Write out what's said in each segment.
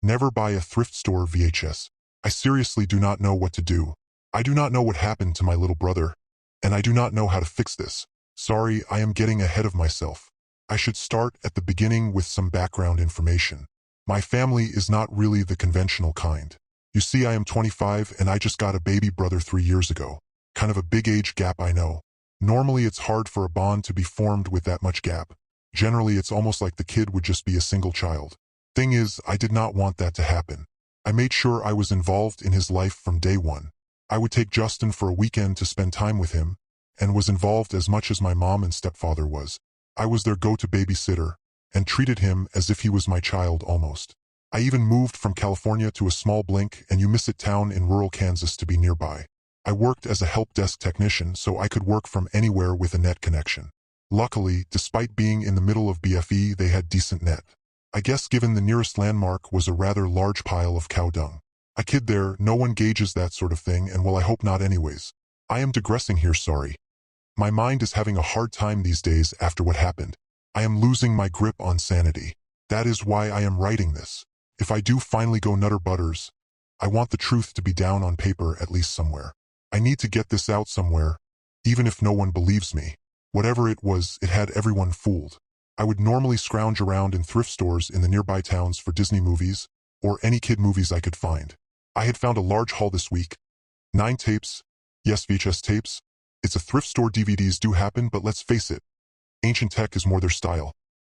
Never buy a thrift store VHS. I seriously do not know what to do. I do not know what happened to my little brother, and I do not know how to fix this. Sorry, I am getting ahead of myself. I should start at the beginning with some background information. My family is not really the conventional kind. You see, I am 25 and I just got a baby brother 3 years ago. Kind of a big age gap, I know. Normally it's hard for a bond to be formed with that much gap. Generally it's almost like the kid would just be a single child. Thing is, I did not want that to happen. I made sure I was involved in his life from day one. I would take Justin for a weekend to spend time with him, and was involved as much as my mom and stepfather was. I was their go-to babysitter, and treated him as if he was my child almost. I even moved from California to a small blink and you miss it town in rural Kansas to be nearby. I worked as a help desk technician so I could work from anywhere with a net connection. Luckily, despite being in the middle of BFE, they had decent net. I guess given the nearest landmark was a rather large pile of cow dung. I kid there, no one gauges that sort of thing, and well, I hope not anyways. I am digressing here, sorry. My mind is having a hard time these days after what happened. I am losing my grip on sanity. That is why I am writing this. If I do finally go nutter butters, I want the truth to be down on paper at least somewhere. I need to get this out somewhere, even if no one believes me. Whatever it was, it had everyone fooled. I would normally scrounge around in thrift stores in the nearby towns for Disney movies, or any kid movies I could find. I had found a large haul this week. 9 tapes. Yes, VHS tapes. It's a thrift store. DVDs do happen, but let's face it, ancient tech is more their style.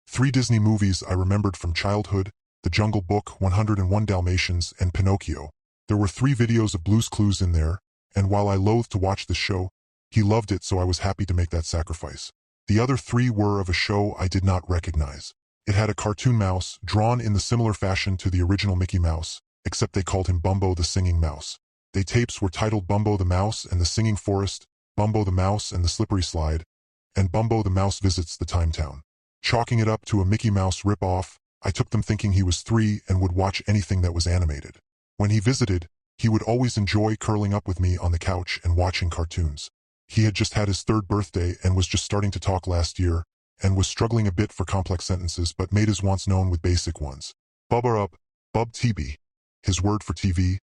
3 Disney movies I remembered from childhood: The Jungle Book, 101 Dalmatians, and Pinocchio. There were 3 videos of Blue's Clues in there, and while I loathed to watch this show, he loved it, so I was happy to make that sacrifice. The other 3 were of a show I did not recognize. It had a cartoon mouse, drawn in the similar fashion to the original Mickey Mouse, except they called him Bumbo the Singing Mouse. The tapes were titled Bumbo the Mouse and the Singing Forest, Bumbo the Mouse and the Slippery Slide, and Bumbo the Mouse Visits the Time Town. Chalking it up to a Mickey Mouse rip-off, I took them thinking he was 3 and would watch anything that was animated. When he visited, he would always enjoy curling up with me on the couch and watching cartoons. He had just had his 3rd birthday and was just starting to talk last year, and was struggling a bit for complex sentences but made his wants known with basic ones. Bubba up, Bub TB, his word for TV.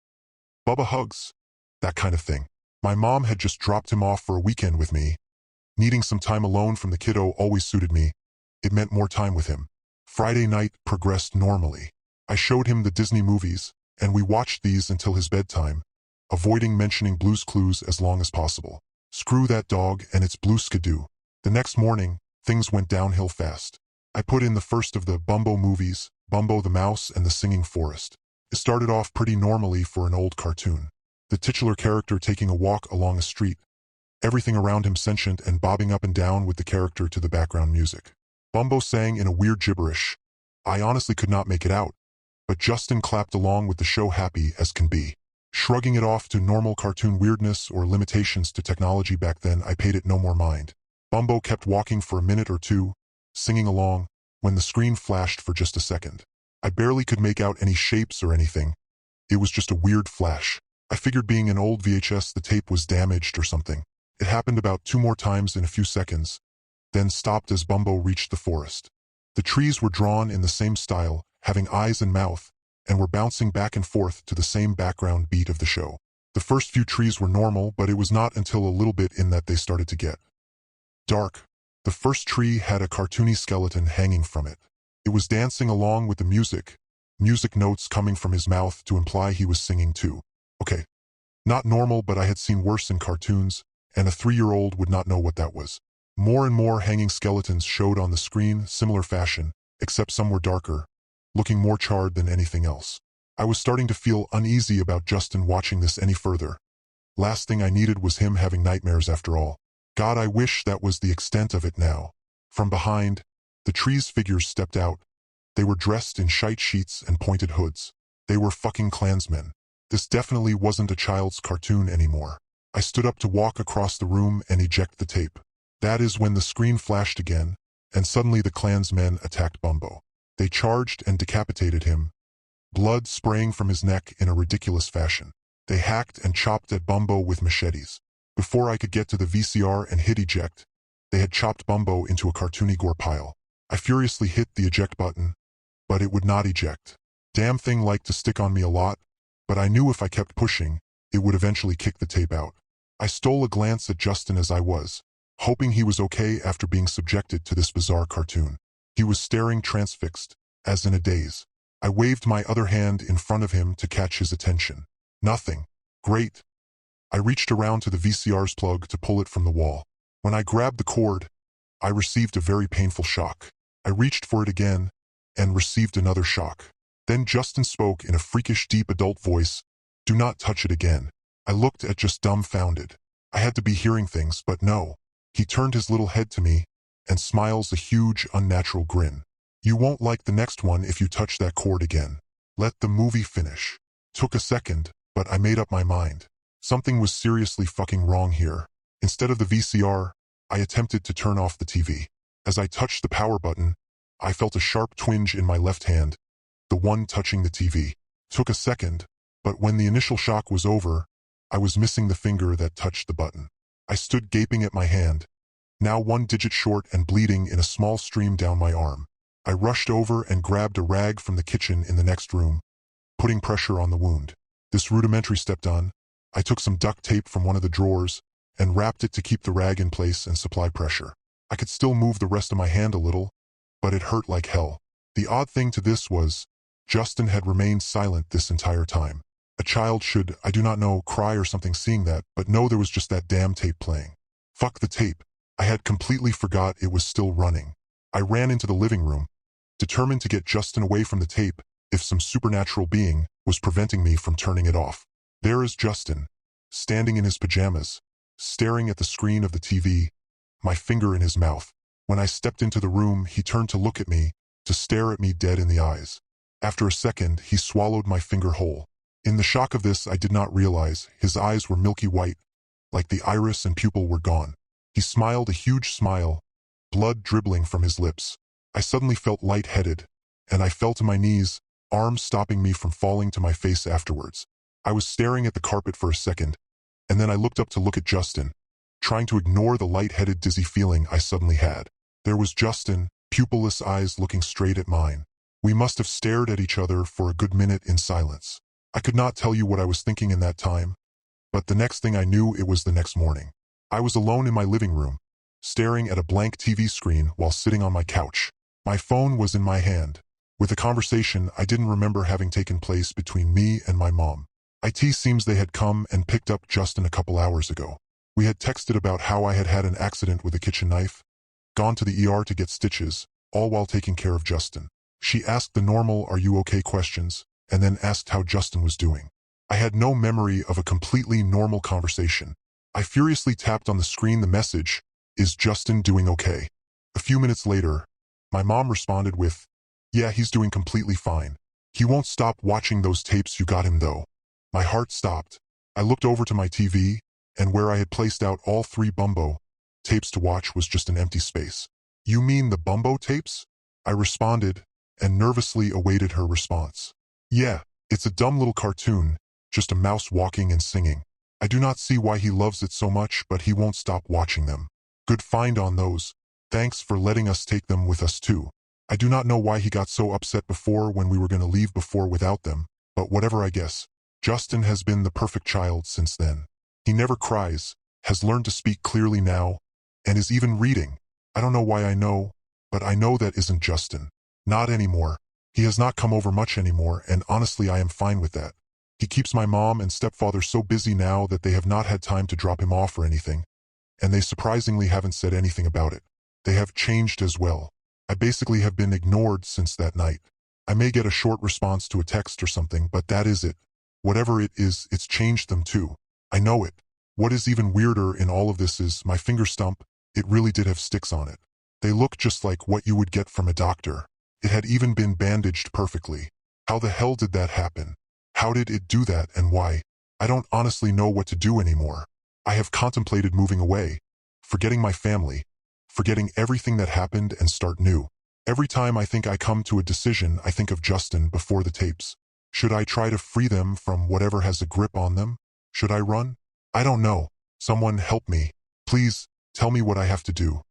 Bubba hugs, that kind of thing. My mom had just dropped him off for a weekend with me. Needing some time alone from the kiddo always suited me. It meant more time with him. Friday night progressed normally. I showed him the Disney movies, and we watched these until his bedtime, avoiding mentioning Blue's Clues as long as possible. Screw that dog and its blue skidoo. The next morning, things went downhill fast. I put in the first of the Bumbo movies, Bumbo the Mouse and the Singing Forest. It started off pretty normally for an old cartoon. The titular character taking a walk along a street, everything around him sentient and bobbing up and down with the character to the background music. Bumbo sang in a weird gibberish. I honestly could not make it out, but Justin clapped along with the show happy as can be. Shrugging it off to normal cartoon weirdness or limitations to technology back then, I paid it no more mind. Bumbo kept walking for a minute or two, singing along, when the screen flashed for just a second. I barely could make out any shapes or anything. It was just a weird flash. I figured being an old VHS the tape was damaged or something. It happened about 2 more times in a few seconds, then stopped as Bumbo reached the forest. The trees were drawn in the same style, having eyes and mouth, and were bouncing back and forth to the same background beat of the show. The first few trees were normal, but it was not until a little bit in that they started to get dark. The first tree had a cartoony skeleton hanging from it. It was dancing along with the music notes coming from his mouth to imply he was singing too. Okay, not normal, but I had seen worse in cartoons, and a 3-year-old would not know what that was. More and more hanging skeletons showed on the screen, similar fashion, except some were darker, looking more charred than anything else. I was starting to feel uneasy about Justin watching this any further. Last thing I needed was him having nightmares after all. God, I wish that was the extent of it now. From behind, the tree's figures stepped out. They were dressed in shite sheets and pointed hoods. They were fucking Klansmen. This definitely wasn't a child's cartoon anymore. I stood up to walk across the room and eject the tape. That is when the screen flashed again, and suddenly the Klansmen attacked Bumbo. They charged and decapitated him, blood spraying from his neck in a ridiculous fashion. They hacked and chopped at Bumbo with machetes. Before I could get to the VCR and hit eject, they had chopped Bumbo into a cartoony gore pile. I furiously hit the eject button, but it would not eject. Damn thing liked to stick on me a lot, but I knew if I kept pushing, it would eventually kick the tape out. I stole a glance at Justin as I was, hoping he was okay after being subjected to this bizarre cartoon. He was staring transfixed, as in a daze. I waved my other hand in front of him to catch his attention. Nothing. Great. I reached around to the VCR's plug to pull it from the wall. When I grabbed the cord, I received a very painful shock. I reached for it again, and received another shock. Then Justin spoke in a freakish deep adult voice, "Do not touch it again." I looked at just dumbfounded. I had to be hearing things, but no. He turned his little head to me, and smiles a huge, unnatural grin. "You won't like the next one if you touch that cord again. Let the movie finish." Took a second, but I made up my mind. Something was seriously fucking wrong here. Instead of the VCR, I attempted to turn off the TV. As I touched the power button, I felt a sharp twinge in my left hand, the one touching the TV. Took a second, but when the initial shock was over, I was missing the finger that touched the button. I stood gaping at my hand, now 1 digit short and bleeding in a small stream down my arm. I rushed over and grabbed a rag from the kitchen in the next room, putting pressure on the wound. This rudimentary step done, I took some duct tape from one of the drawers and wrapped it to keep the rag in place and supply pressure. I could still move the rest of my hand a little, but it hurt like hell. The odd thing to this was, Justin had remained silent this entire time. A child should, I do not know, cry or something seeing that, but no, there was just that damn tape playing. Fuck the tape. I had completely forgot it was still running. I ran into the living room, determined to get Justin away from the tape if some supernatural being was preventing me from turning it off. There is Justin, standing in his pajamas, staring at the screen of the TV, my finger in his mouth. When I stepped into the room, he turned to look at me, to stare at me dead in the eyes. After a second, he swallowed my finger whole. In the shock of this, I did not realize his eyes were milky white, like the iris and pupil were gone. He smiled a huge smile, blood dribbling from his lips. I suddenly felt lightheaded, and I fell to my knees, arms stopping me from falling to my face afterwards. I was staring at the carpet for a second, and then I looked up to look at Justin, trying to ignore the lightheaded, dizzy feeling I suddenly had. There was Justin, pupilless eyes looking straight at mine. We must have stared at each other for a good minute in silence. I could not tell you what I was thinking in that time, but the next thing I knew, it was the next morning. I was alone in my living room, staring at a blank TV screen while sitting on my couch. My phone was in my hand, with a conversation I didn't remember having taken place between me and my mom. It seems they had come and picked up Justin a couple hours ago. We had texted about how I had had an accident with a kitchen knife, gone to the ER to get stitches, all while taking care of Justin. She asked the normal "are you okay" questions, and then asked how Justin was doing. I had no memory of a completely normal conversation. I furiously tapped on the screen the message, "Is Justin doing okay?" A few minutes later, my mom responded with, "Yeah, he's doing completely fine. He won't stop watching those tapes you got him though." My heart stopped. I looked over to my TV, and where I had placed out all 3 Bumbo tapes to watch was just an empty space. "You mean the Bumbo tapes?" I responded, and nervously awaited her response. "Yeah, it's a dumb little cartoon, just a mouse walking and singing. I do not see why he loves it so much, but he won't stop watching them. Good find on those. Thanks for letting us take them with us too. I do not know why he got so upset before when we were going to leave before without them, but whatever, I guess. Justin has been the perfect child since then. He never cries, has learned to speak clearly now, and is even reading. I don't know why I know, but I know that isn't Justin. Not anymore. He has not come over much anymore, and honestly I am fine with that. He keeps my mom and stepfather so busy now that they have not had time to drop him off or anything, and they surprisingly haven't said anything about it. They have changed as well. I basically have been ignored since that night. I may get a short response to a text or something, but that is it. Whatever it is, it's changed them too. I know it. What is even weirder in all of this is my finger stump, it really did have sticks on it. They look just like what you would get from a doctor. It had even been bandaged perfectly. How the hell did that happen? How did it do that and why? I don't honestly know what to do anymore. I have contemplated moving away, forgetting my family, forgetting everything that happened and start new. Every time I think I come to a decision, I think of Justin before the tapes. Should I try to free them from whatever has a grip on them? Should I run? I don't know. Someone help me. Please, tell me what I have to do.